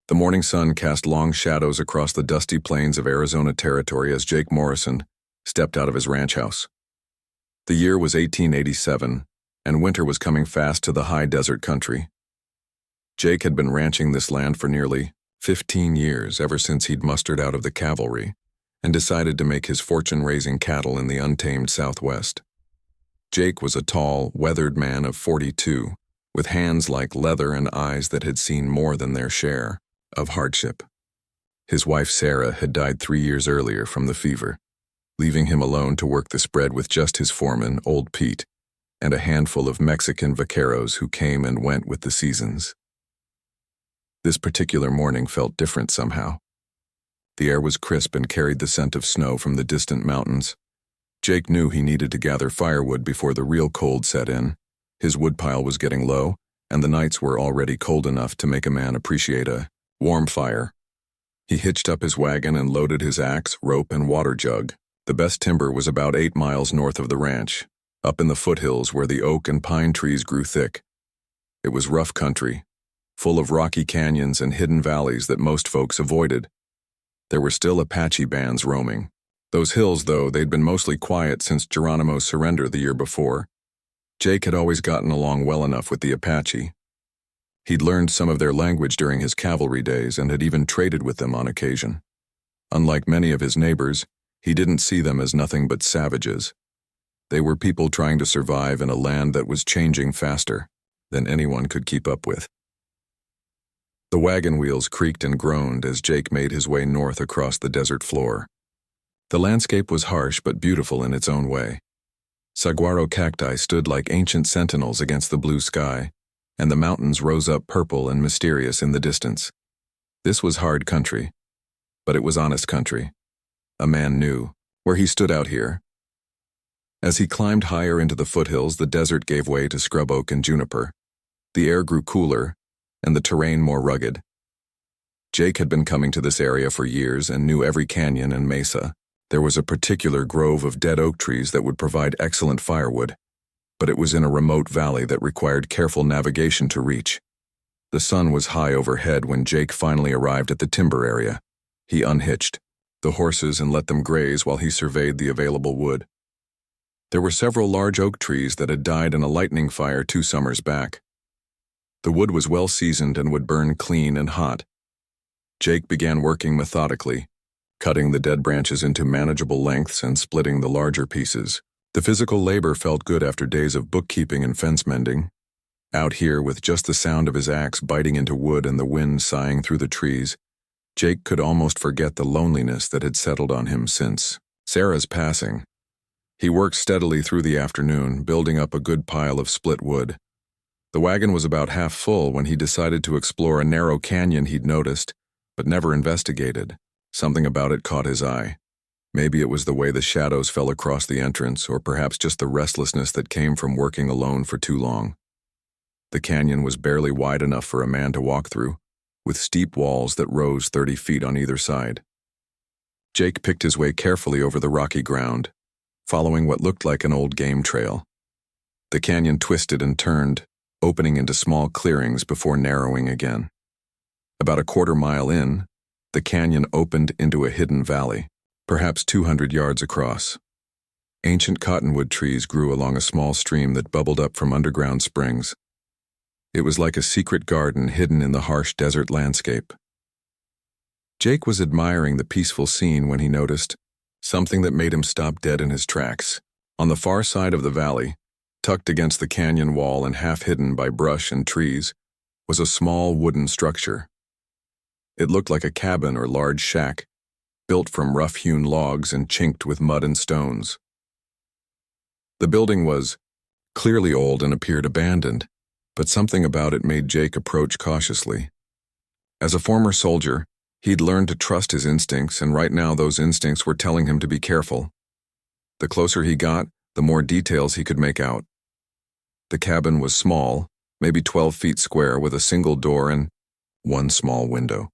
The morning sun cast long shadows across the dusty plains of Arizona Territory as Jake Morrison stepped out of his ranch house. The year was 1887, and winter was coming fast to the high desert country. Jake had been ranching this land for nearly 15 years, ever since he'd mustered out of the cavalry and decided to make his fortune raising cattle in the untamed Southwest. Jake was a tall, weathered man of 42, with hands like leather and eyes that had seen more than their share of hardship. His wife Sarah had died 3 years earlier from the fever, leaving him alone to work the spread with just his foreman, Old Pete, and a handful of Mexican vaqueros who came and went with the seasons. This particular morning felt different somehow. The air was crisp and carried the scent of snow from the distant mountains. Jake knew he needed to gather firewood before the real cold set in. His woodpile was getting low, and the nights were already cold enough to make a man appreciate a warm fire. He hitched up his wagon and loaded his axe, rope, and water jug. The best timber was about 8 miles north of the ranch, up in the foothills where the oak and pine trees grew thick. It was rough country, full of rocky canyons and hidden valleys that most folks avoided. There were still Apache bands roaming. Those hills, though, they'd been mostly quiet since Geronimo's surrender the year before. Jake had always gotten along well enough with the Apache. He'd learned some of their language during his cavalry days and had even traded with them on occasion. Unlike many of his neighbors, he didn't see them as nothing but savages. They were people trying to survive in a land that was changing faster than anyone could keep up with. The wagon wheels creaked and groaned as Jake made his way north across the desert floor. The landscape was harsh but beautiful in its own way. Saguaro cacti stood like ancient sentinels against the blue sky, and the mountains rose up purple and mysterious in the distance. This was hard country, but it was honest country. A man knew where he stood out here. As he climbed higher into the foothills, the desert gave way to scrub oak and juniper. The air grew cooler, and the terrain more rugged. Jake had been coming to this area for years and knew every canyon and mesa. There was a particular grove of dead oak trees that would provide excellent firewood, but it was in a remote valley that required careful navigation to reach. The sun was high overhead when Jake finally arrived at the timber area. He unhitched the horses and let them graze while he surveyed the available wood. There were several large oak trees that had died in a lightning fire 2 summers back. The wood was well seasoned and would burn clean and hot. Jake began working methodically, cutting the dead branches into manageable lengths and splitting the larger pieces. The physical labor felt good after days of bookkeeping and fence mending. Out here, with just the sound of his axe biting into wood and the wind sighing through the trees, Jake could almost forget the loneliness that had settled on him since Sarah's passing. He worked steadily through the afternoon, building up a good pile of split wood. The wagon was about half full when he decided to explore a narrow canyon he'd noticed, but never investigated. Something about it caught his eye. Maybe it was the way the shadows fell across the entrance, or perhaps just the restlessness that came from working alone for too long. The canyon was barely wide enough for a man to walk through, with steep walls that rose 30 feet on either side. Jake picked his way carefully over the rocky ground, following what looked like an old game trail. The canyon twisted and turned, opening into small clearings before narrowing again. About a 1/4 mile in, the canyon opened into a hidden valley, perhaps 200 yards across. Ancient cottonwood trees grew along a small stream that bubbled up from underground springs. It was like a secret garden hidden in the harsh desert landscape. Jake was admiring the peaceful scene when he noticed something that made him stop dead in his tracks. On the far side of the valley, tucked against the canyon wall and half hidden by brush and trees, was a small wooden structure. It looked like a cabin or large shack, built from rough-hewn logs and chinked with mud and stones. The building was clearly old and appeared abandoned, but something about it made Jake approach cautiously. As a former soldier, he'd learned to trust his instincts, and right now those instincts were telling him to be careful. The closer he got, the more details he could make out. The cabin was small, maybe 12 feet square, with a single door and one small window.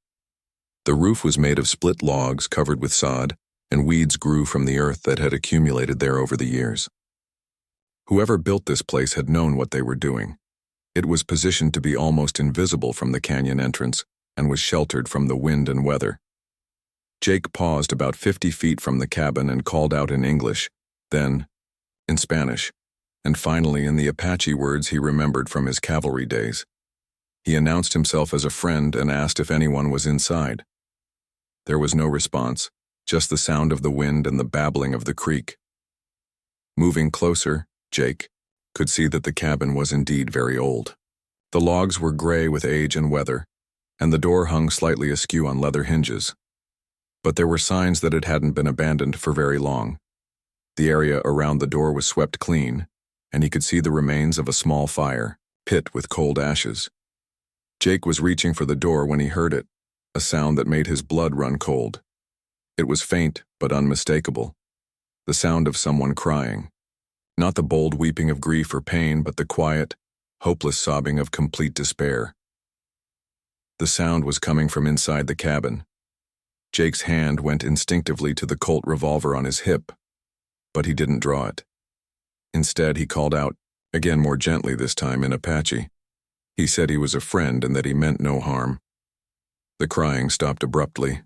The roof was made of split logs covered with sod, and weeds grew from the earth that had accumulated there over the years. Whoever built this place had known what they were doing. It was positioned to be almost invisible from the canyon entrance, and was sheltered from the wind and weather. Jake paused about 50 feet from the cabin and called out in English, then in Spanish, and finally in the Apache words he remembered from his cavalry days. He announced himself as a friend and asked if anyone was inside. There was no response, just the sound of the wind and the babbling of the creek. Moving closer, Jake could see that the cabin was indeed very old. The logs were gray with age and weather, and the door hung slightly askew on leather hinges. But there were signs that it hadn't been abandoned for very long. The area around the door was swept clean, and he could see the remains of a small fire, pit with cold ashes. Jake was reaching for the door when he heard it, a sound that made his blood run cold. It was faint but unmistakable, the sound of someone crying. Not the bold weeping of grief or pain, but the quiet, hopeless sobbing of complete despair. The sound was coming from inside the cabin. Jake's hand went instinctively to the Colt revolver on his hip, but he didn't draw it. Instead, he called out, again more gently this time in Apache. He said he was a friend and that he meant no harm. The crying stopped abruptly,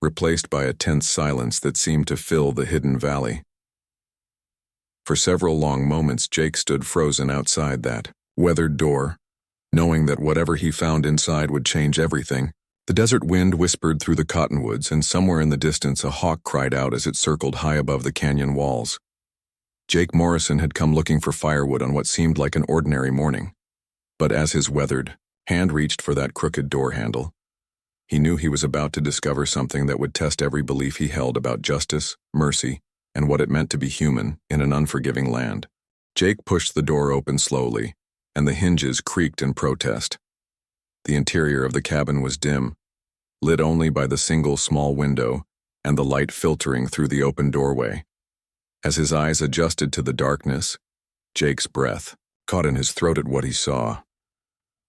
replaced by a tense silence that seemed to fill the hidden valley. For several long moments, Jake stood frozen outside that weathered door, knowing that whatever he found inside would change everything. The desert wind whispered through the cottonwoods, and somewhere in the distance a hawk cried out as it circled high above the canyon walls. Jake Morrison had come looking for firewood on what seemed like an ordinary morning. But as his weathered hand reached for that crooked door handle, he knew he was about to discover something that would test every belief he held about justice, mercy, and what it meant to be human in an unforgiving land. Jake pushed the door open slowly, and the hinges creaked in protest. The interior of the cabin was dim, lit only by the single small window and the light filtering through the open doorway. As his eyes adjusted to the darkness, Jake's breath caught in his throat at what he saw.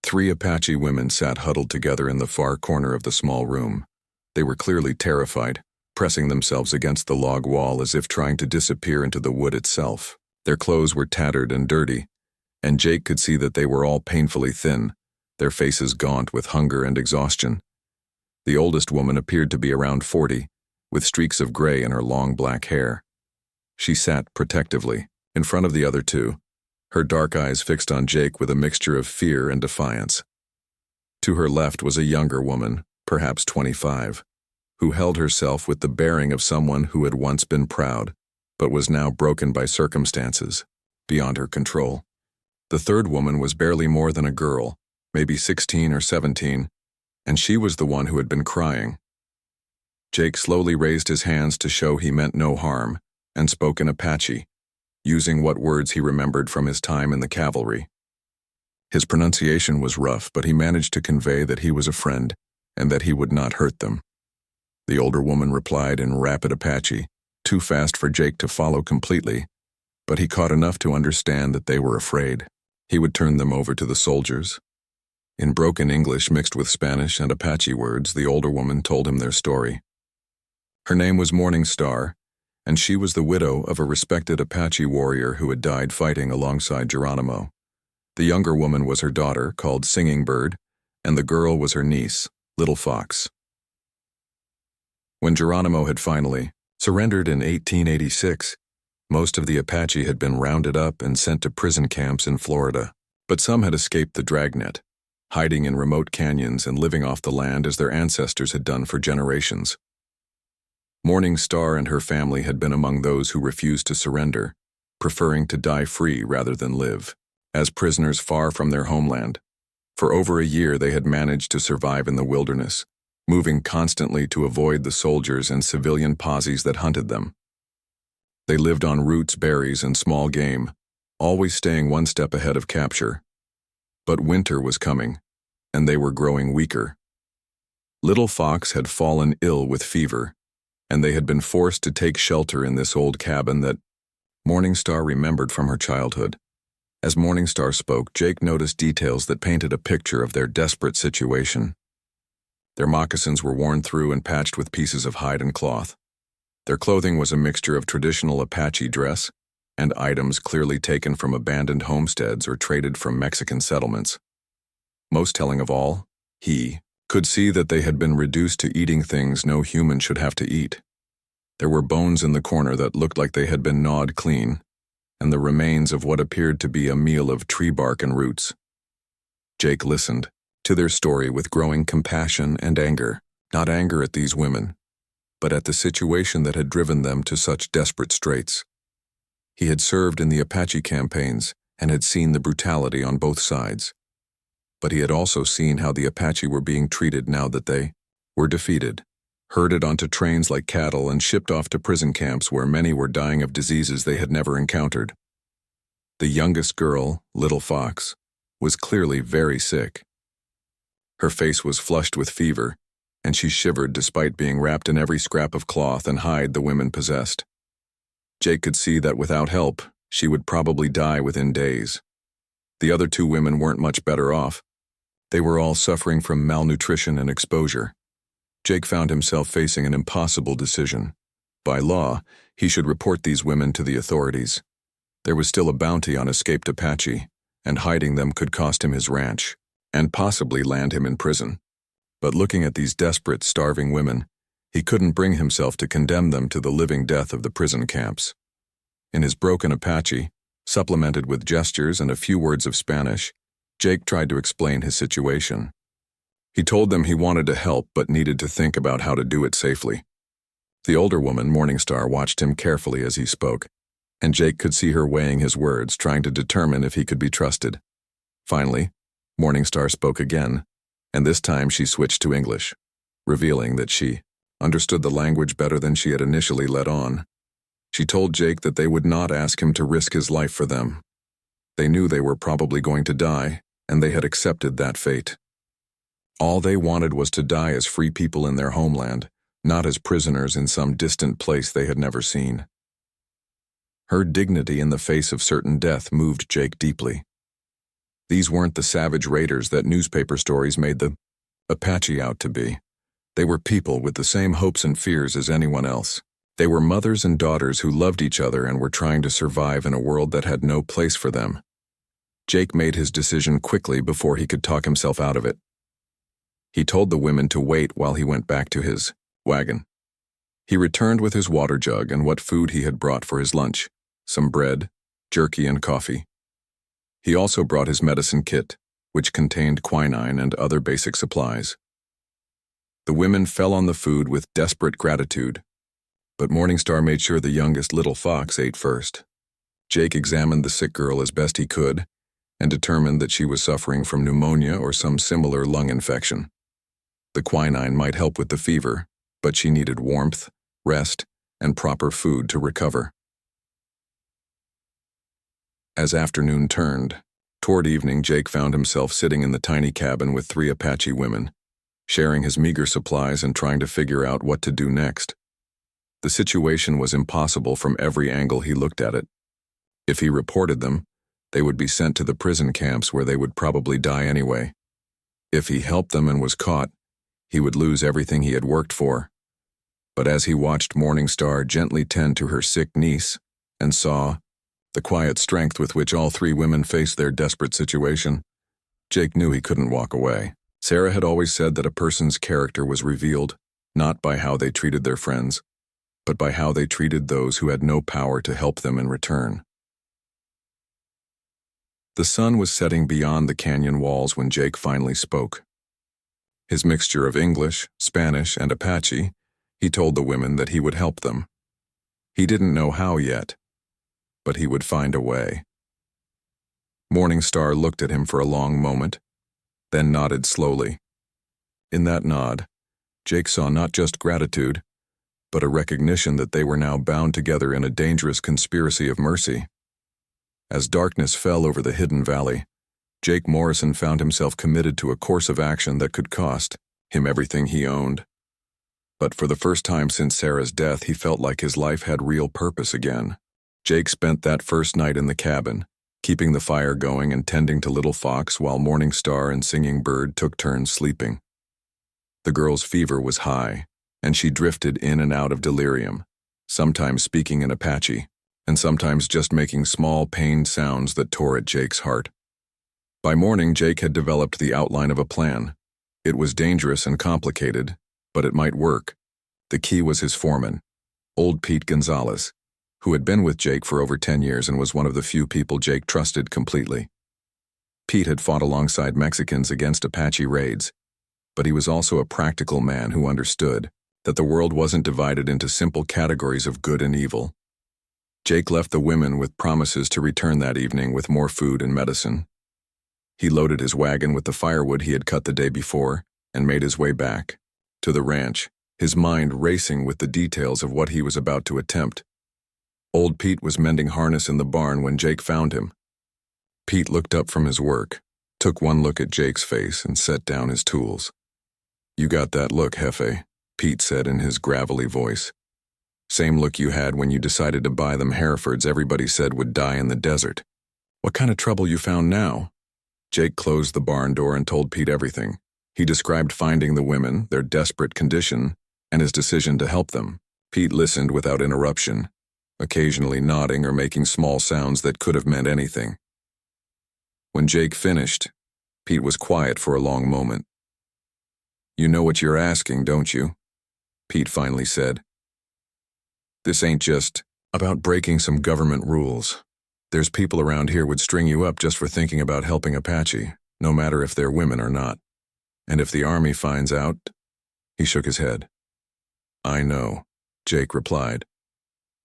3 Apache women sat huddled together in the far corner of the small room. They were clearly terrified, pressing themselves against the log wall as if trying to disappear into the wood itself. Their clothes were tattered and dirty, and Jake could see that they were all painfully thin, their faces gaunt with hunger and exhaustion. The oldest woman appeared to be around 40, with streaks of gray in her long black hair. She sat protectively, in front of the other 2, her dark eyes fixed on Jake with a mixture of fear and defiance. To her left was a younger woman, perhaps 25, who held herself with the bearing of someone who had once been proud, but was now broken by circumstances, beyond her control. The third woman was barely more than a girl, maybe 16 or 17, and she was the one who had been crying. Jake slowly raised his hands to show he meant no harm, and spoke in Apache, using what words he remembered from his time in the cavalry. His pronunciation was rough, but he managed to convey that he was a friend, and that he would not hurt them. The older woman replied in rapid Apache, too fast for Jake to follow completely, but he caught enough to understand that they were afraid. He would turn them over to the soldiers. In broken English mixed with Spanish and Apache words, the older woman told him their story. Her name was Morning Star, and she was the widow of a respected Apache warrior who had died fighting alongside Geronimo. The younger woman was her daughter, called Singing Bird, and the girl was her niece, Little Fox. When Geronimo had finally surrendered in 1886, most of the Apache had been rounded up and sent to prison camps in Florida, but some had escaped the dragnet, hiding in remote canyons and living off the land as their ancestors had done for generations. Morning Star and her family had been among those who refused to surrender, preferring to die free rather than live, as prisoners far from their homeland. For over a year they had managed to survive in the wilderness, moving constantly to avoid the soldiers and civilian posses that hunted them. They lived on roots, berries, and small game, always staying one step ahead of capture. But winter was coming, and they were growing weaker. Little Fox had fallen ill with fever, and they had been forced to take shelter in this old cabin that Morning Star remembered from her childhood. As Morning Star spoke, Jake noticed details that painted a picture of their desperate situation. Their moccasins were worn through and patched with pieces of hide and cloth. Their clothing was a mixture of traditional Apache dress and items clearly taken from abandoned homesteads or traded from Mexican settlements. Most telling of all, he, could see that they had been reduced to eating things no human should have to eat. There were bones in the corner that looked like they had been gnawed clean, and the remains of what appeared to be a meal of tree bark and roots. Jake listened to their story with growing compassion and anger, not anger at these women, but at the situation that had driven them to such desperate straits. He had served in the Apache campaigns and had seen the brutality on both sides. But he had also seen how the Apache were being treated now that they were defeated, herded onto trains like cattle and shipped off to prison camps where many were dying of diseases they had never encountered. The youngest girl, Little Fox, was clearly very sick. Her face was flushed with fever, and she shivered despite being wrapped in every scrap of cloth and hide the women possessed. Jake could see that without help, she would probably die within days. The other two women weren't much better off. They were all suffering from malnutrition and exposure. Jake found himself facing an impossible decision. By law, he should report these women to the authorities. There was still a bounty on escaped Apache, and hiding them could cost him his ranch, and possibly land him in prison. But looking at these desperate, starving women, he couldn't bring himself to condemn them to the living death of the prison camps. In his broken Apache, supplemented with gestures and a few words of Spanish, Jake tried to explain his situation. He told them he wanted to help but needed to think about how to do it safely. The older woman, Morningstar, watched him carefully as he spoke, and Jake could see her weighing his words, trying to determine if he could be trusted. Finally, Morningstar spoke again, and this time she switched to English, revealing that she understood the language better than she had initially let on. She told Jake that they would not ask him to risk his life for them. They knew they were probably going to die, and they had accepted that fate. All they wanted was to die as free people in their homeland, not as prisoners in some distant place they had never seen. Her dignity in the face of certain death moved Jake deeply. These weren't the savage raiders that newspaper stories made the Apache out to be. They were people with the same hopes and fears as anyone else. They were mothers and daughters who loved each other and were trying to survive in a world that had no place for them. Jake made his decision quickly before he could talk himself out of it. He told the women to wait while he went back to his wagon. He returned with his water jug and what food he had brought for his lunch, some bread, jerky, and coffee. He also brought his medicine kit, which contained quinine and other basic supplies. The women fell on the food with desperate gratitude, but Morningstar made sure the youngest Little Fox ate first. Jake examined the sick girl as best he could and determined that she was suffering from pneumonia or some similar lung infection. The quinine might help with the fever, but she needed warmth, rest, and proper food to recover. As afternoon turned, toward evening, Jake found himself sitting in the tiny cabin with 3 Apache women, sharing his meager supplies and trying to figure out what to do next. The situation was impossible from every angle he looked at it. If he reported them, they would be sent to the prison camps where they would probably die anyway. If he helped them and was caught, he would lose everything he had worked for. But as he watched Morningstar gently tend to her sick niece and saw the quiet strength with which all 3 women faced their desperate situation, Jake knew he couldn't walk away. Sarah had always said that a person's character was revealed not by how they treated their friends, but by how they treated those who had no power to help them in return. The sun was setting beyond the canyon walls when Jake finally spoke. His mixture of English, Spanish, and Apache, he told the women that he would help them. He didn't know how yet, but he would find a way. Morningstar looked at him for a long moment, then nodded slowly. In that nod, Jake saw not just gratitude, but a recognition that they were now bound together in a dangerous conspiracy of mercy. As darkness fell over the hidden valley, Jake Morrison found himself committed to a course of action that could cost him everything he owned. But for the first time since Sarah's death, he felt like his life had real purpose again. Jake spent that first night in the cabin, keeping the fire going and tending to Little Fox while Morningstar and Singing Bird took turns sleeping. The girl's fever was high, and she drifted in and out of delirium, sometimes speaking in Apache, and sometimes just making small pained sounds that tore at Jake's heart. By morning, Jake had developed the outline of a plan, It was dangerous and complicated, but it might work. The key was his foreman, old Pete Gonzalez, who had been with Jake for over 10 years and was one of the few people Jake trusted completely. Pete had fought alongside Mexicans against Apache raids, but he was also a practical man who understood that the world wasn't divided into simple categories of good and evil. Jake left the women with promises to return that evening with more food and medicine. He loaded his wagon with the firewood he had cut the day before and made his way back to the ranch, his mind racing with the details of what he was about to attempt. Old Pete was mending harness in the barn when Jake found him. Pete looked up from his work, took one look at Jake's face, and set down his tools. "You got that look, Jefe," Pete said in his gravelly voice. "Same look you had when you decided to buy them Herefords everybody said would die in the desert. What kind of trouble you found now?" Jake closed the barn door and told Pete everything. He described finding the women, their desperate condition, and his decision to help them. Pete listened without interruption, occasionally nodding or making small sounds that could have meant anything. When Jake finished, Pete was quiet for a long moment. "You know what you're asking, don't you?" Pete finally said. "This ain't just about breaking some government rules. There's people around here would string you up just for thinking about helping Apache, no matter if they're women or not. And if the army finds out..." He shook his head. "I know," Jake replied.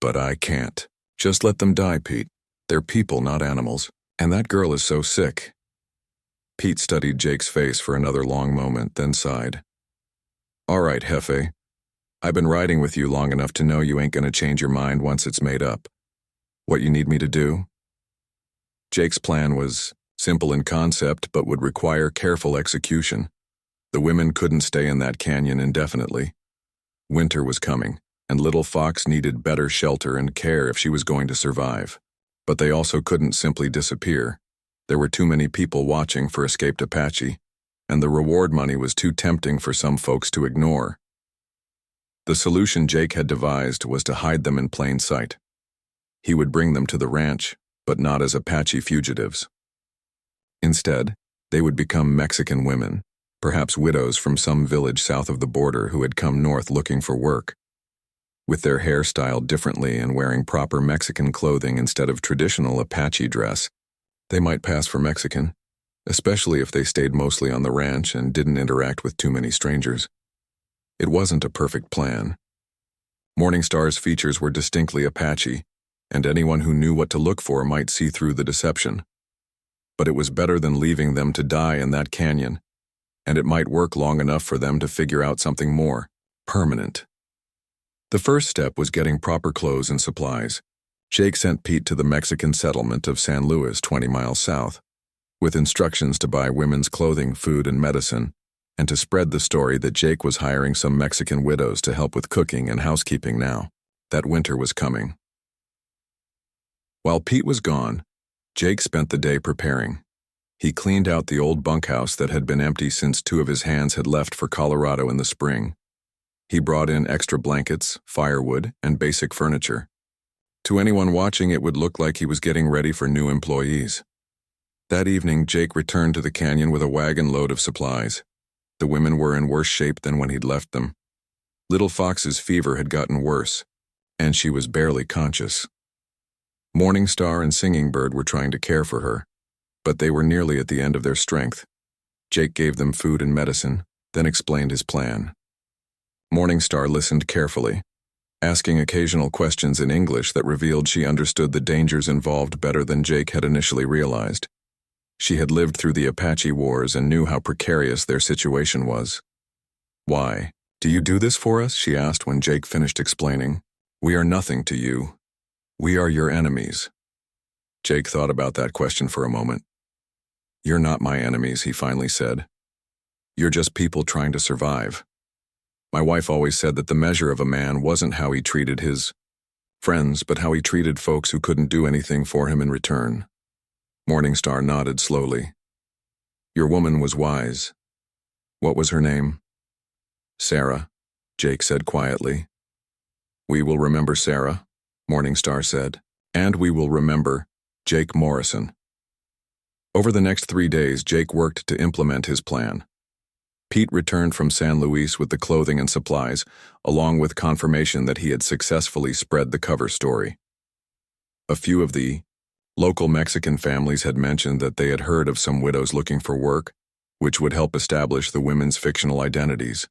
"But I can't. Just let them die, Pete. They're people, not animals. And that girl is so sick." Pete studied Jake's face for another long moment, then sighed. "All right, Jefe. I've been riding with you long enough to know you ain't gonna change your mind once it's made up. What you need me to do?" Jake's plan was simple in concept, but would require careful execution. The women couldn't stay in that canyon indefinitely. Winter was coming, and Little Fox needed better shelter and care if she was going to survive. But they also couldn't simply disappear. There were too many people watching for escaped Apache, and the reward money was too tempting for some folks to ignore. The solution Jake had devised was to hide them in plain sight. He would bring them to the ranch, but not as Apache fugitives. Instead, they would become Mexican women, perhaps widows from some village south of the border who had come north looking for work. With their hair styled differently and wearing proper Mexican clothing instead of traditional Apache dress, they might pass for Mexican, especially if they stayed mostly on the ranch and didn't interact with too many strangers. It wasn't a perfect plan. Morningstar's features were distinctly Apache, and anyone who knew what to look for might see through the deception. But it was better than leaving them to die in that canyon, and it might work long enough for them to figure out something more permanent. The first step was getting proper clothes and supplies. Jake sent Pete to the Mexican settlement of San Luis, 20 miles south, with instructions to buy women's clothing, food, and medicine, and to spread the story that Jake was hiring some Mexican widows to help with cooking and housekeeping now that winter was coming. While Pete was gone, Jake spent the day preparing. He cleaned out the old bunkhouse that had been empty since two of his hands had left for Colorado in the spring. He brought in extra blankets, firewood, and basic furniture. To anyone watching, it would look like he was getting ready for new employees. That evening, Jake returned to the canyon with a wagon load of supplies. The women were in worse shape than when he'd left them. Little Fox's fever had gotten worse, and she was barely conscious. Morningstar and Singing Bird were trying to care for her, but they were nearly at the end of their strength. Jake gave them food and medicine, then explained his plan. Morningstar listened carefully, asking occasional questions in English that revealed she understood the dangers involved better than Jake had initially realized. She had lived through the Apache wars and knew how precarious their situation was. "Why? Do you do this for us?" she asked when Jake finished explaining. "We are nothing to you. We are your enemies." Jake thought about that question for a moment. "You're not my enemies," he finally said. "You're just people trying to survive. My wife always said that the measure of a man wasn't how he treated his friends, but how he treated folks who couldn't do anything for him in return." Morningstar nodded slowly. "Your woman was wise. What was her name?" "Sarah," Jake said quietly. "We will remember Sarah," Morningstar said, "and we will remember Jake Morrison." Over the next 3 days, Jake worked to implement his plan. Pete returned from San Luis with the clothing and supplies, along with confirmation that he had successfully spread the cover story. A few of the local Mexican families had mentioned that they had heard of some widows looking for work, which would help establish the women's fictional identities.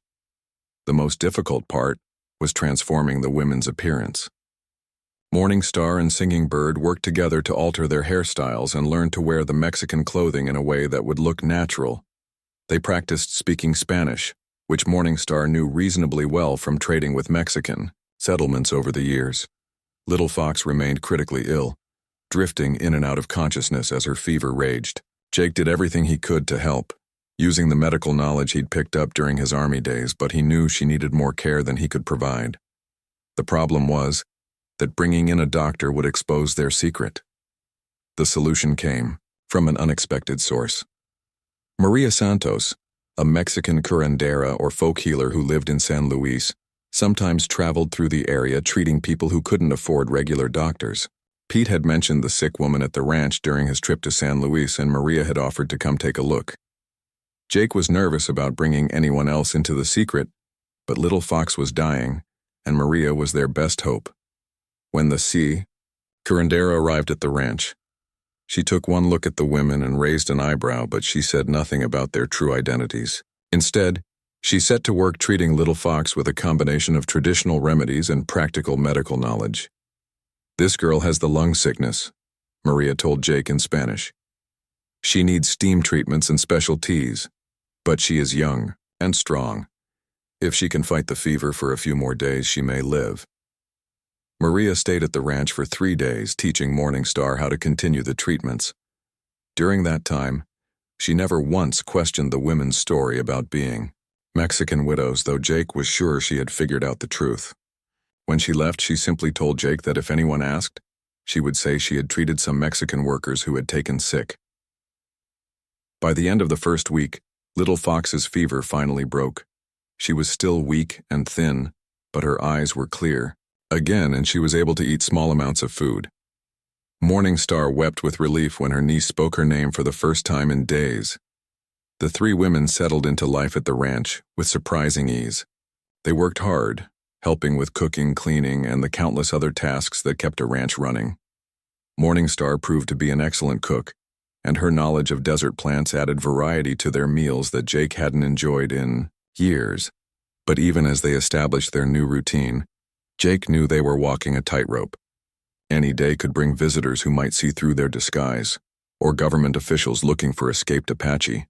The most difficult part was transforming the women's appearance. Morning Star and Singing Bird worked together to alter their hairstyles and learn to wear the Mexican clothing in a way that would look natural. They practiced speaking Spanish, which Morning Star knew reasonably well from trading with Mexican settlements over the years. Little Fox remained critically ill, drifting in and out of consciousness as her fever raged. Jake did everything he could to help, using the medical knowledge he'd picked up during his army days, but he knew she needed more care than he could provide. The problem was that bringing in a doctor would expose their secret. The solution came from an unexpected source. Maria Santos, a Mexican curandera or folk healer who lived in San Luis, sometimes traveled through the area treating people who couldn't afford regular doctors. Pete had mentioned the sick woman at the ranch during his trip to San Luis, and Maria had offered to come take a look. Jake was nervous about bringing anyone else into the secret, but Little Fox was dying, and Maria was their best hope. When the curandera arrived at the ranch, she took one look at the women and raised an eyebrow, but she said nothing about their true identities. Instead, she set to work treating Little Fox with a combination of traditional remedies and practical medical knowledge. "This girl has the lung sickness," Maria told Jake in Spanish. "She needs steam treatments and special teas, but she is young and strong. If she can fight the fever for a few more days, she may live." Maria stayed at the ranch for 3 days, teaching Morning Star how to continue the treatments. During that time, she never once questioned the women's story about being Mexican widows, though Jake was sure she had figured out the truth. When she left, she simply told Jake that if anyone asked, she would say she had treated some Mexican workers who had taken sick. By the end of the first week, Little Fox's fever finally broke. She was still weak and thin, but her eyes were clear again, and she was able to eat small amounts of food. Morning Star wept with relief when her niece spoke her name for the first time in days. The 3 women settled into life at the ranch with surprising ease. They worked hard, helping with cooking, cleaning, and the countless other tasks that kept a ranch running. Morning Star proved to be an excellent cook, and her knowledge of desert plants added variety to their meals that Jake hadn't enjoyed in years. But even as they established their new routine, Jake knew they were walking a tightrope. Any day could bring visitors who might see through their disguise, or government officials looking for escaped Apache.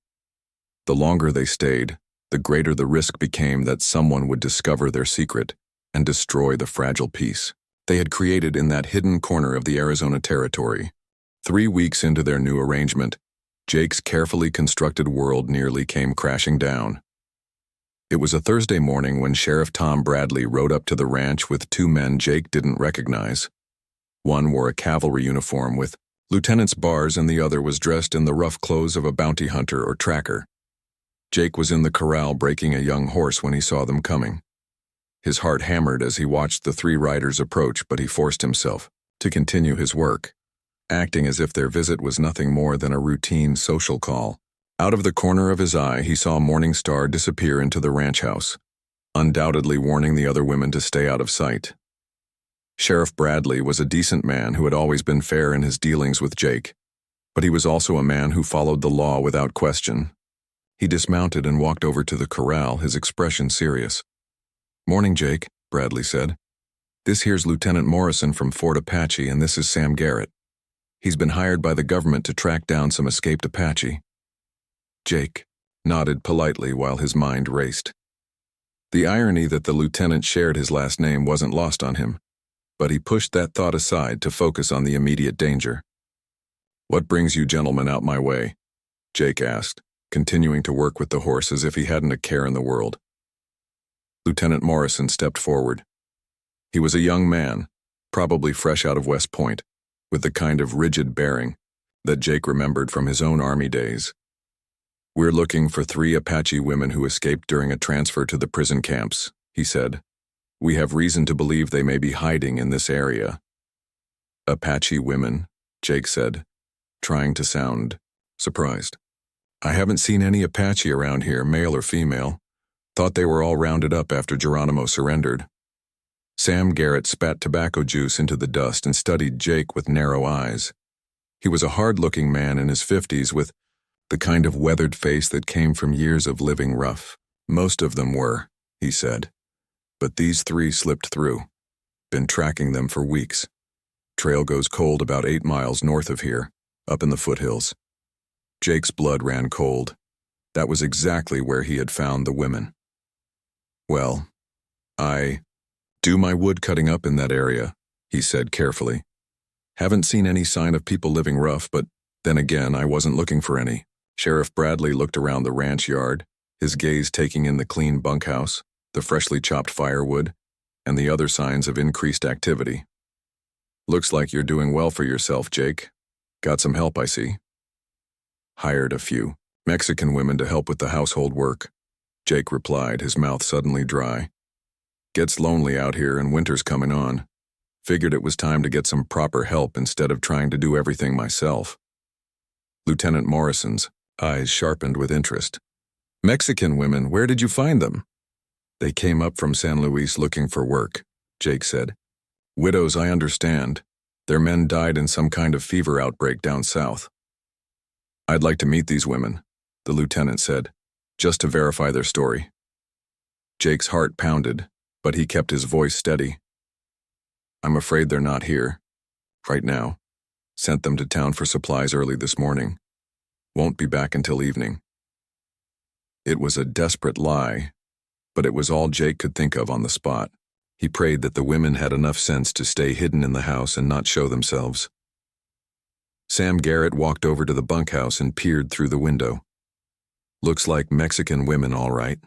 The longer they stayed, the greater the risk became that someone would discover their secret and destroy the fragile peace they had created in that hidden corner of the Arizona territory. 3 weeks into their new arrangement, Jake's carefully constructed world nearly came crashing down. It was a Thursday morning when Sheriff Tom Bradley rode up to the ranch with 2 men Jake didn't recognize. One wore a cavalry uniform with lieutenant's bars, and the other was dressed in the rough clothes of a bounty hunter or tracker. Jake was in the corral breaking a young horse when he saw them coming. His heart hammered as he watched the 3 riders approach, but he forced himself to continue his work, acting as if their visit was nothing more than a routine social call. Out of the corner of his eye, he saw Morning Star disappear into the ranch house, undoubtedly warning the other women to stay out of sight. Sheriff Bradley was a decent man who had always been fair in his dealings with Jake, but he was also a man who followed the law without question. He dismounted and walked over to the corral, his expression serious. "Morning, Jake," Bradley said. "This here's Lieutenant Morrison from Fort Apache, and this is Sam Garrett. He's been hired by the government to track down some escaped Apache." Jake nodded politely while his mind raced. The irony that the lieutenant shared his last name wasn't lost on him, but he pushed that thought aside to focus on the immediate danger. "What brings you gentlemen out my way?" Jake asked, continuing to work with the horse as if he hadn't a care in the world. Lieutenant Morrison stepped forward. He was a young man, probably fresh out of West Point, with the kind of rigid bearing that Jake remembered from his own army days. "We're looking for 3 Apache women who escaped during a transfer to the prison camps," he said. "We have reason to believe they may be hiding in this area." "Apache women," Jake said, trying to sound surprised. I haven't seen any Apache around here, male or female. Thought they were all rounded up after Geronimo surrendered. Sam Garrett spat tobacco juice into the dust and studied Jake with narrow eyes. He was a hard-looking man in his 50s with the kind of weathered face that came from years of living rough. Most of them were, he said. But these three slipped through. Been tracking them for weeks. Trail goes cold about 8 miles north of here, up in the foothills. Jake's blood ran cold. That was exactly where he had found the women. Well, I do my wood cutting up in that area, he said carefully. Haven't seen any sign of people living rough, but then again, I wasn't looking for any. Sheriff Bradley looked around the ranch yard, his gaze taking in the clean bunkhouse, the freshly chopped firewood, and the other signs of increased activity. Looks like you're doing well for yourself, Jake. Got some help, I see. Hired a few Mexican women to help with the household work, Jake replied, his mouth suddenly dry. Gets lonely out here and winter's coming on. Figured it was time to get some proper help instead of trying to do everything myself. Lieutenant Morrison's eyes sharpened with interest. Mexican women, where did you find them? They came up from San Luis looking for work, Jake said. Widows, I understand. Their men died in some kind of fever outbreak down south. I'd like to meet these women, the lieutenant said, just to verify their story. Jake's heart pounded, but he kept his voice steady. I'm afraid they're not here. Right now. Sent them to town for supplies early this morning. Won't be back until evening. It was a desperate lie, but it was all Jake could think of on the spot. He prayed that the women had enough sense to stay hidden in the house and not show themselves. Sam Garrett walked over to the bunkhouse and peered through the window. Looks like Mexican women, all right,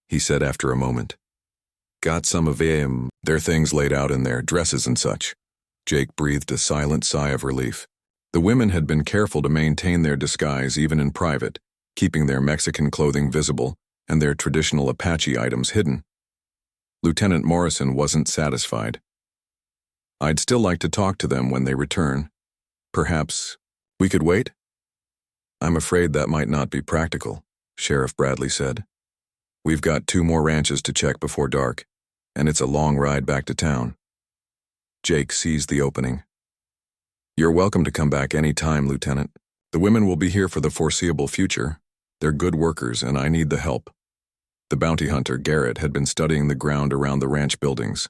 he said after a moment. Got some of their things laid out in their dresses and such. Jake breathed a silent sigh of relief. The women had been careful to maintain their disguise even in private, keeping their Mexican clothing visible and their traditional Apache items hidden. Lieutenant Morrison wasn't satisfied. I'd still like to talk to them when they return. Perhaps we could wait? I'm afraid that might not be practical, Sheriff Bradley said. We've got 2 more ranches to check before dark, and it's a long ride back to town. Jake seized the opening. You're welcome to come back any time, Lieutenant. The women will be here for the foreseeable future. They're good workers, and I need the help. The bounty hunter, Garrett, had been studying the ground around the ranch buildings.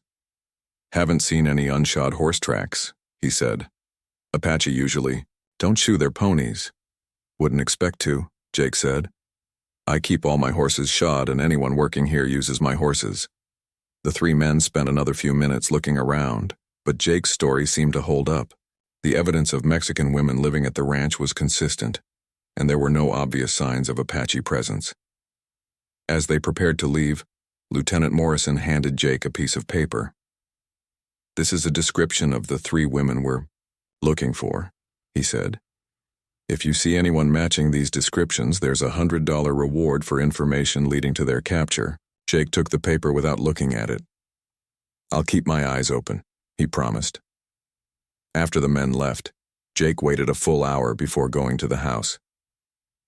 Haven't seen any unshod horse tracks, he said. Apache usually don't shoe their ponies. Wouldn't expect to, Jake said. I keep all my horses shod, and anyone working here uses my horses. The 3 men spent another few minutes looking around, but Jake's story seemed to hold up. The evidence of Mexican women living at the ranch was consistent, and there were no obvious signs of Apache presence. As they prepared to leave, Lieutenant Morrison handed Jake a piece of paper. This is a description of the 3 women we're looking for, he said. If you see anyone matching these descriptions, there's a $100 reward for information leading to their capture. Jake took the paper without looking at it. I'll keep my eyes open, he promised. After the men left, Jake waited a full hour before going to the house.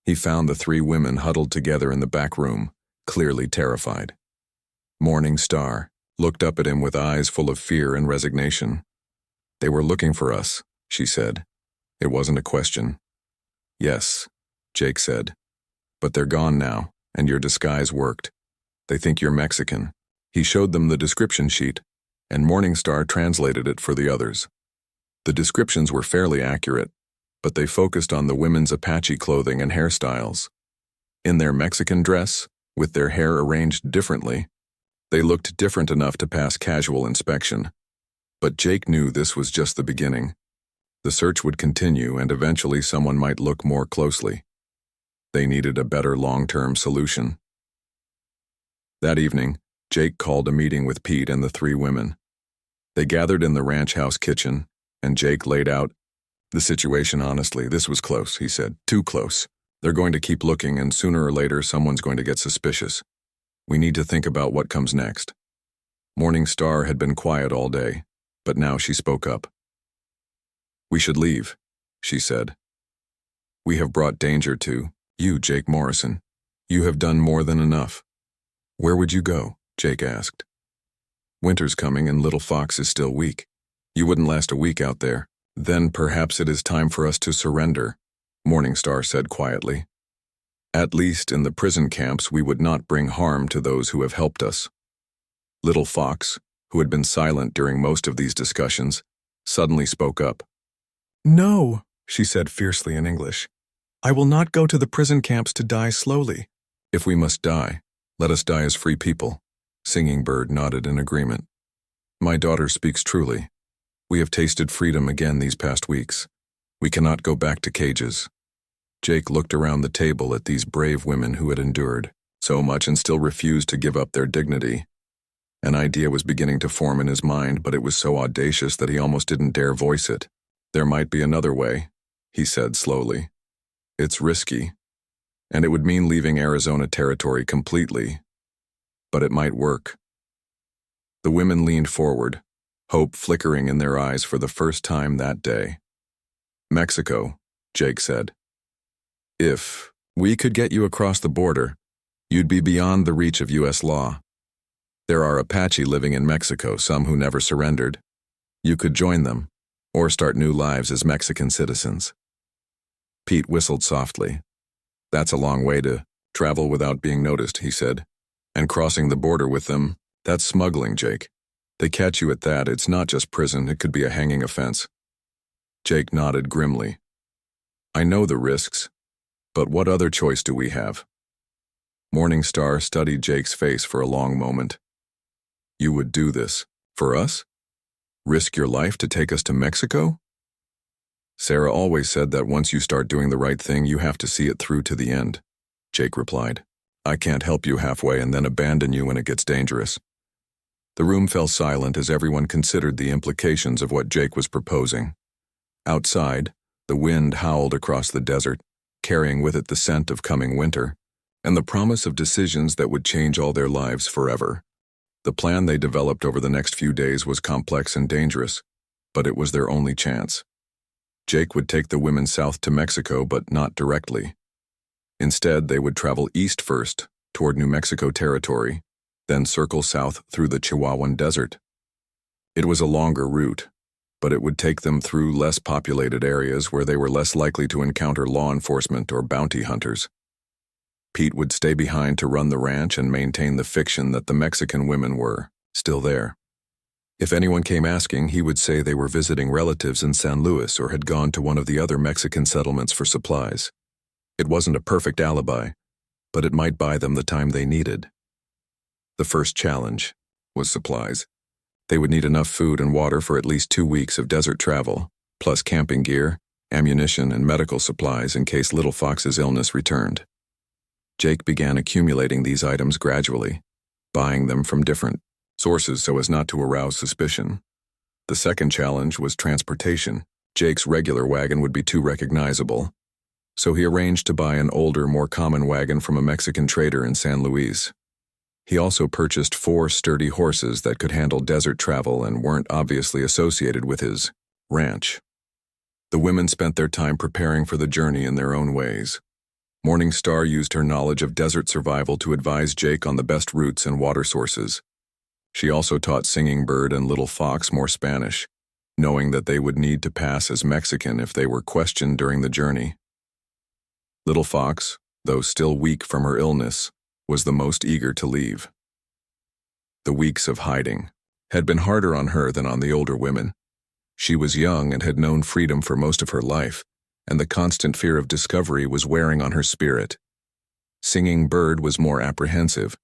He found the 3 women huddled together in the back room, clearly terrified. Morning Star looked up at him with eyes full of fear and resignation. They were looking for us, she said. It wasn't a question. Yes, Jake said. But they're gone now, and your disguise worked. They think you're Mexican. He showed them the description sheet, and Morningstar translated it for the others. The descriptions were fairly accurate, but they focused on the women's Apache clothing and hairstyles. In their Mexican dress, with their hair arranged differently, they looked different enough to pass casual inspection. But Jake knew this was just the beginning. The search would continue, and eventually someone might look more closely. They needed a better long-term solution. That evening, Jake called a meeting with Pete and the 3 women. They gathered in the ranch house kitchen, and Jake laid out the situation honestly. This was close, he said. Too close. They're going to keep looking, and sooner or later someone's going to get suspicious. We need to think about what comes next. Morning Star had been quiet all day, but now she spoke up. We should leave, she said. We have brought danger to You, Jake Morrison. You have done more than enough. Where would you go? Jake asked. Winter's coming and Little Fox is still weak. You wouldn't last a week out there. Then perhaps it is time for us to surrender, Morningstar said quietly. At least in the prison camps we would not bring harm to those who have helped us. Little Fox, who had been silent during most of these discussions, suddenly spoke up. No, she said fiercely in English. I will not go to the prison camps to die slowly. If we must die, let us die as free people. Singing Bird nodded in agreement. My daughter speaks truly. We have tasted freedom again these past weeks. We cannot go back to cages. Jake looked around the table at these brave women who had endured so much and still refused to give up their dignity. An idea was beginning to form in his mind, but it was so audacious that he almost didn't dare voice it. There might be another way, he said slowly. It's risky, and it would mean leaving Arizona territory completely, but it might work. The women leaned forward, hope flickering in their eyes for the first time that day. Mexico, Jake said. If we could get you across the border, you'd be beyond the reach of U.S. law. There are Apache living in Mexico, some who never surrendered. You could join them, or start new lives as Mexican citizens. Pete whistled softly. That's a long way to travel without being noticed, he said. And crossing the border with them, that's smuggling, Jake. They catch you at that, it's not just prison, it could be a hanging offense. Jake nodded grimly. I know the risks, but what other choice do we have? Morningstar studied Jake's face for a long moment. You would do this, for us? Risk your life to take us to Mexico? Sarah always said that once you start doing the right thing, you have to see it through to the end, Jake replied. I can't help you halfway and then abandon you when it gets dangerous. The room fell silent as everyone considered the implications of what Jake was proposing. Outside, the wind howled across the desert, carrying with it the scent of coming winter, and the promise of decisions that would change all their lives forever. The plan they developed over the next few days was complex and dangerous, but it was their only chance. Jake would take the women south to Mexico, but not directly. Instead, they would travel east first, toward New Mexico territory, then circle south through the Chihuahuan Desert. It was a longer route, but it would take them through less populated areas where they were less likely to encounter law enforcement or bounty hunters. Pete would stay behind to run the ranch and maintain the fiction that the Mexican women were still there. If anyone came asking, he would say they were visiting relatives in San Luis or had gone to one of the other Mexican settlements for supplies. It wasn't a perfect alibi, but it might buy them the time they needed. The first challenge was supplies. They would need enough food and water for at least 2 weeks of desert travel, plus camping gear, ammunition, and medical supplies in case Little Fox's illness returned. Jake began accumulating these items gradually, buying them from different sources so as not to arouse suspicion. The second challenge was transportation. Jake's regular wagon would be too recognizable, so he arranged to buy an older, more common wagon from a Mexican trader in San Luis. He also purchased 4 sturdy horses that could handle desert travel and weren't obviously associated with his ranch. The women spent their time preparing for the journey in their own ways. Morningstar used her knowledge of desert survival to advise Jake on the best routes and water sources. She also taught Singing Bird and Little Fox more Spanish, knowing that they would need to pass as Mexican if they were questioned during the journey. Little Fox, though still weak from her illness, was the most eager to leave. The weeks of hiding had been harder on her than on the older women. She was young and had known freedom for most of her life, and the constant fear of discovery was wearing on her spirit. Singing Bird was more apprehensive.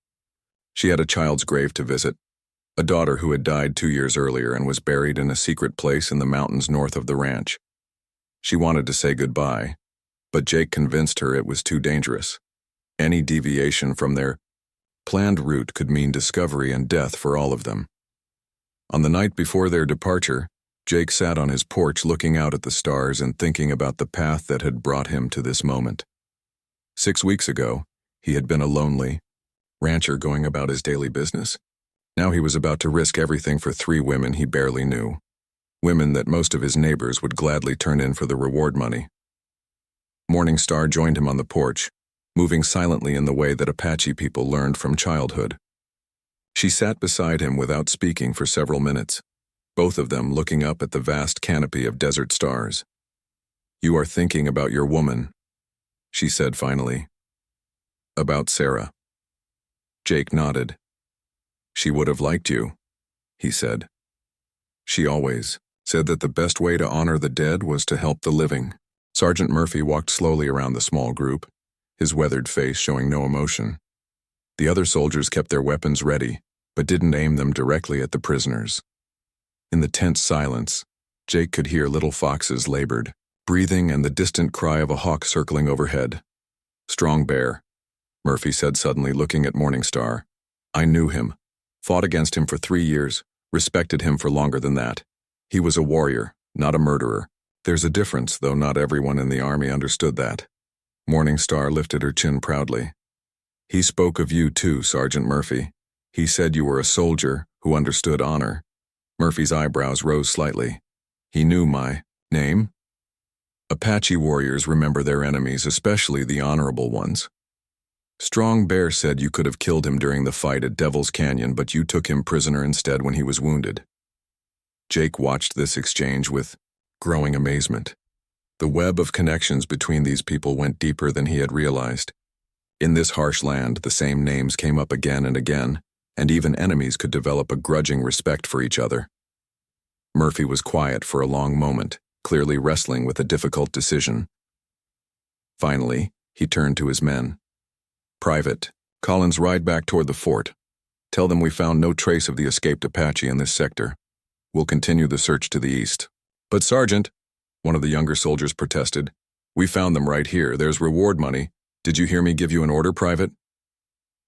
She had a child's grave to visit, a daughter who had died 2 years earlier and was buried in a secret place in the mountains north of the ranch. She wanted to say goodbye, but Jake convinced her it was too dangerous. Any deviation from their planned route could mean discovery and death for all of them. On the night before their departure, Jake sat on his porch looking out at the stars and thinking about the path that had brought him to this moment. 6 weeks ago, he had been a lonely rancher going about his daily business. Now he was about to risk everything for 3 women he barely knew, women that most of his neighbors would gladly turn in for the reward money. Morningstar joined him on the porch, moving silently in the way that Apache people learned from childhood. She sat beside him without speaking for several minutes, both of them looking up at the vast canopy of desert stars. "You are thinking about your woman," she said finally. "About Sarah." Jake nodded. "She would have liked you," he said. "She always said that the best way to honor the dead was to help the living." Sergeant Murphy walked slowly around the small group, his weathered face showing no emotion. The other soldiers kept their weapons ready, but didn't aim them directly at the prisoners. In the tense silence, Jake could hear little foxes labored, breathing, and the distant cry of a hawk circling overhead. "Strong bear," Murphy said suddenly, looking at Morningstar. "I knew him, fought against him for 3 years, respected him for longer than that. He was a warrior, not a murderer. There's a difference, though not everyone in the army understood that." Morningstar lifted her chin proudly. "He spoke of you too, Sergeant Murphy. He said you were a soldier who understood honor." Murphy's eyebrows rose slightly. "He knew my name?" "Apache warriors remember their enemies, especially the honorable ones. Strong Bear said you could have killed him during the fight at Devil's Canyon, but you took him prisoner instead when he was wounded." Jake watched this exchange with growing amazement. The web of connections between these people went deeper than he had realized. In this harsh land, the same names came up again and again, and even enemies could develop a grudging respect for each other. Murphy was quiet for a long moment, clearly wrestling with a difficult decision. Finally, he turned to his men. "Private, Collins, ride back toward the fort. Tell them we found no trace of the escaped Apache in this sector. We'll continue the search to the east." "But Sergeant," one of the younger soldiers protested, "we found them right here. There's reward money. Did you hear me give you an order, Private?"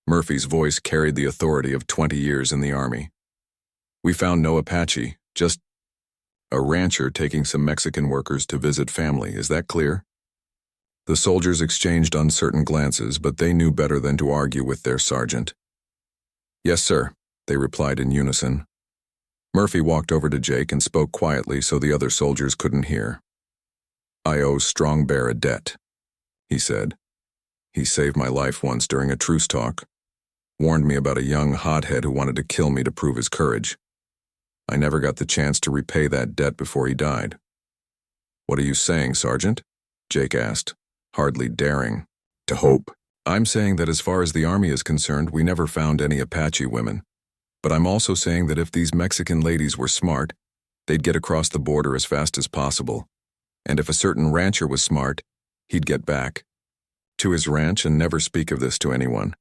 Murphy's voice carried the authority of 20 years in the Army. "We found no Apache, just a rancher taking some Mexican workers to visit family. Is that clear?" The soldiers exchanged uncertain glances, but they knew better than to argue with their sergeant. "Yes, sir," they replied in unison. Murphy walked over to Jake and spoke quietly so the other soldiers couldn't hear. "I owe Strong Bear a debt," he said. "He saved my life once during a truce talk, warned me about a young hothead who wanted to kill me to prove his courage. I never got the chance to repay that debt before he died." "What are you saying, Sergeant?" Jake asked, hardly daring to hope. "I'm saying that as far as the Army is concerned, we never found any Apache women. But I'm also saying that if these Mexican ladies were smart, they'd get across the border as fast as possible. And if a certain rancher was smart, he'd get back to his ranch and never speak of this to anyone."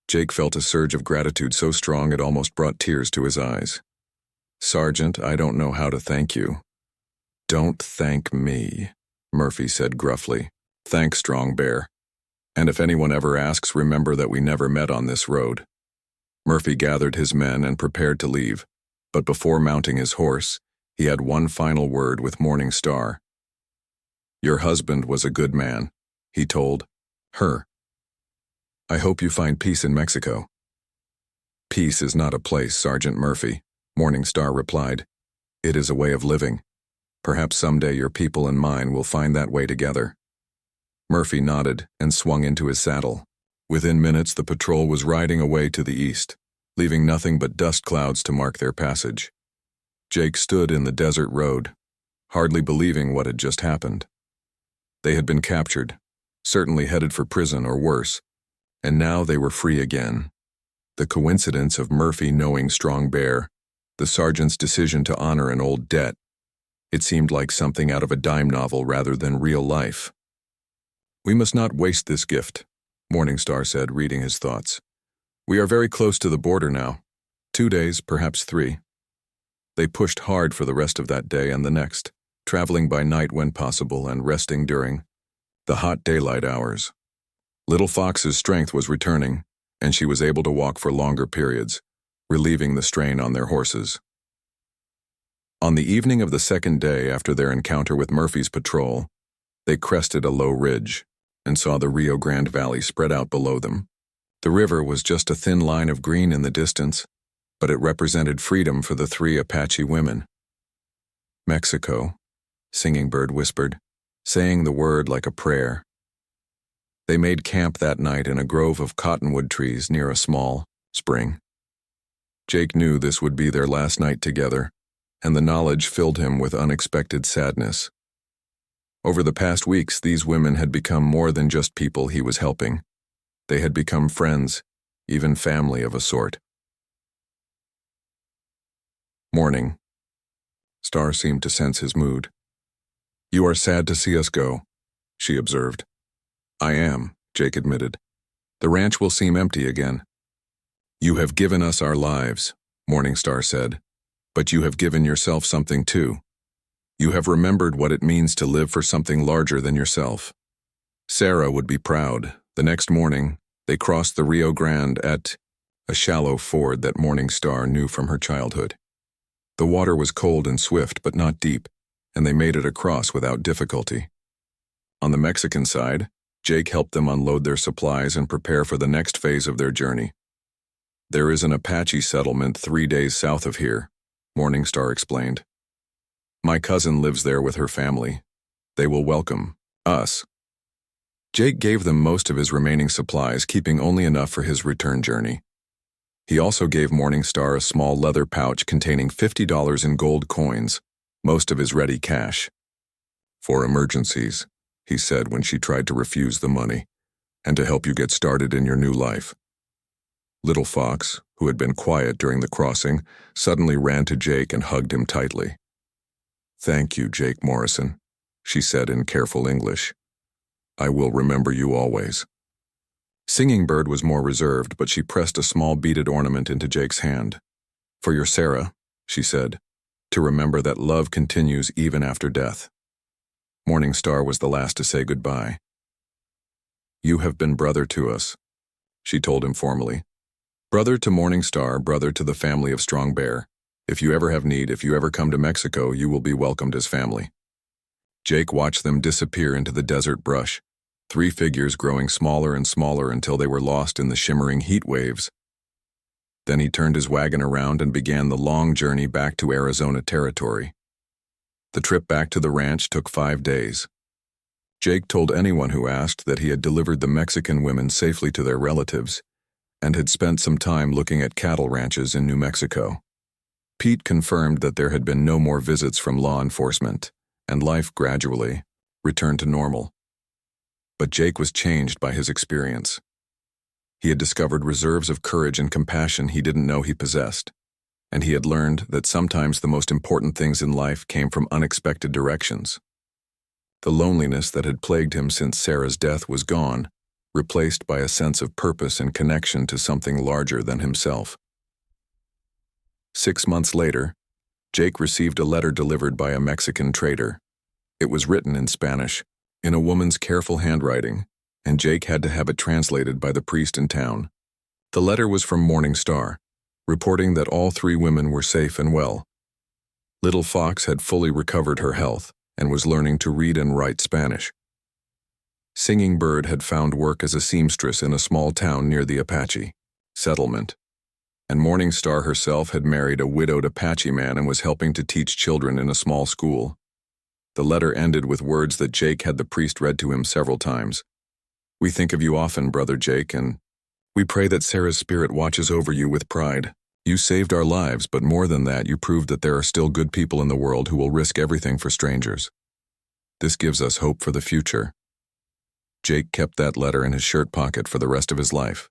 Jake felt a surge of gratitude so strong it almost brought tears to his eyes. "Sergeant, I don't know how to thank you." "Don't thank me," Murphy said gruffly. "Thank Strong Bear. And if anyone ever asks, remember that we never met on this road." Murphy gathered his men and prepared to leave, but before mounting his horse, he had one final word with Morningstar. "Your husband was a good man," he told her. "I hope you find peace in Mexico." "Peace is not a place, Sergeant Murphy," Morningstar replied. "It is a way of living. Perhaps someday your people and mine will find that way together." Murphy nodded and swung into his saddle. Within minutes, the patrol was riding away to the east, leaving nothing but dust clouds to mark their passage. Jake stood in the desert road, hardly believing what had just happened. They had been captured, certainly headed for prison or worse, and now they were free again. The coincidence of Murphy knowing Strong Bear, the sergeant's decision to honor an old debt, it seemed like something out of a dime novel rather than real life. "We must not waste this gift," Morningstar said, reading his thoughts. "We are very close to the border now. 2 days, perhaps 3. They pushed hard for the rest of that day and the next, traveling by night when possible and resting during the hot daylight hours. Little Fox's strength was returning, and she was able to walk for longer periods, relieving the strain on their horses. On the evening of the second day after their encounter with Murphy's patrol, they crested a low ridge and saw the Rio Grande Valley spread out below them. The river was just a thin line of green in the distance, but it represented freedom for the 3 Apache women. "Mexico," Singing Bird whispered, saying the word like a prayer. They made camp that night in a grove of cottonwood trees near a small spring. Jake knew this would be their last night together, and the knowledge filled him with unexpected sadness. Over the past weeks, these women had become more than just people he was helping. They had become friends, even family of a sort. Morning. Star seemed to sense his mood. "You are sad to see us go," she observed. "I am," Jake admitted. "The ranch will seem empty again." "You have given us our lives," Morningstar said, "but you have given yourself something too. You have remembered what it means to live for something larger than yourself." Sarah would be proud. The next morning, they crossed the Rio Grande at a shallow ford that Morningstar knew from her childhood. The water was cold and swift but not deep, and they made it across without difficulty. On the Mexican side, Jake helped them unload their supplies and prepare for the next phase of their journey. "There is an Apache settlement 3 days south of here," Morningstar explained. "My cousin lives there with her family. They will welcome us." Jake gave them most of his remaining supplies, keeping only enough for his return journey. He also gave Morningstar a small leather pouch containing $50 in gold coins, most of his ready cash. "For emergencies," he said when she tried to refuse the money, "and to help you get started in your new life." Little Fox, who had been quiet during the crossing, suddenly ran to Jake and hugged him tightly. "Thank you, Jake Morrison," she said in careful English. "I will remember you always." Singing Bird was more reserved, but she pressed a small beaded ornament into Jake's hand. "For your Sarah," she said, "to remember that love continues even after death." Morningstar was the last to say goodbye. "You have been brother to us," she told him formally. "Brother to Morningstar, brother to the family of Strong Bear. If you ever have need, if you ever come to Mexico, you will be welcomed as family." Jake watched them disappear into the desert brush, 3 figures growing smaller and smaller until they were lost in the shimmering heat waves. Then he turned his wagon around and began the long journey back to Arizona territory. The trip back to the ranch took 5 days. Jake told anyone who asked that he had delivered the Mexican women safely to their relatives and had spent some time looking at cattle ranches in New Mexico. Pete confirmed that there had been no more visits from law enforcement, and life gradually returned to normal. But Jake was changed by his experience. He had discovered reserves of courage and compassion he didn't know he possessed, and he had learned that sometimes the most important things in life came from unexpected directions. The loneliness that had plagued him since Sarah's death was gone, replaced by a sense of purpose and connection to something larger than himself. 6 months later, Jake received a letter delivered by a Mexican trader. It was written in Spanish, in a woman's careful handwriting, and Jake had to have it translated by the priest in town. The letter was from Morningstar, reporting that all 3 women were safe and well. Little Fox had fully recovered her health and was learning to read and write Spanish. Singing Bird had found work as a seamstress in a small town near the Apache settlement, and Morningstar herself had married a widowed Apache man and was helping to teach children in a small school. The letter ended with words that Jake had the priest read to him several times. "We think of you often, Brother Jake, and we pray that Sarah's spirit watches over you with pride. You saved our lives, but more than that, you proved that there are still good people in the world who will risk everything for strangers. This gives us hope for the future." Jake kept that letter in his shirt pocket for the rest of his life.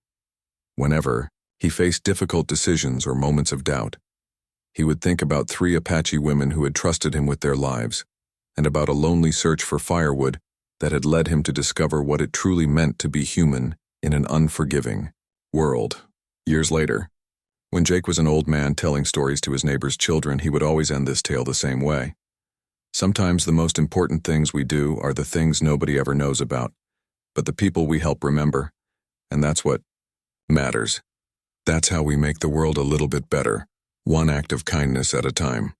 Whenever he faced difficult decisions or moments of doubt, he would think about 3 Apache women who had trusted him with their lives, and about a lonely search for firewood that had led him to discover what it truly meant to be human in an unforgiving world. Years later, when Jake was an old man telling stories to his neighbor's children, he would always end this tale the same way. Sometimes the most important things we do are the things nobody ever knows about, but the people we help remember, and that's what matters. That's how we make the world a little bit better, one act of kindness at a time.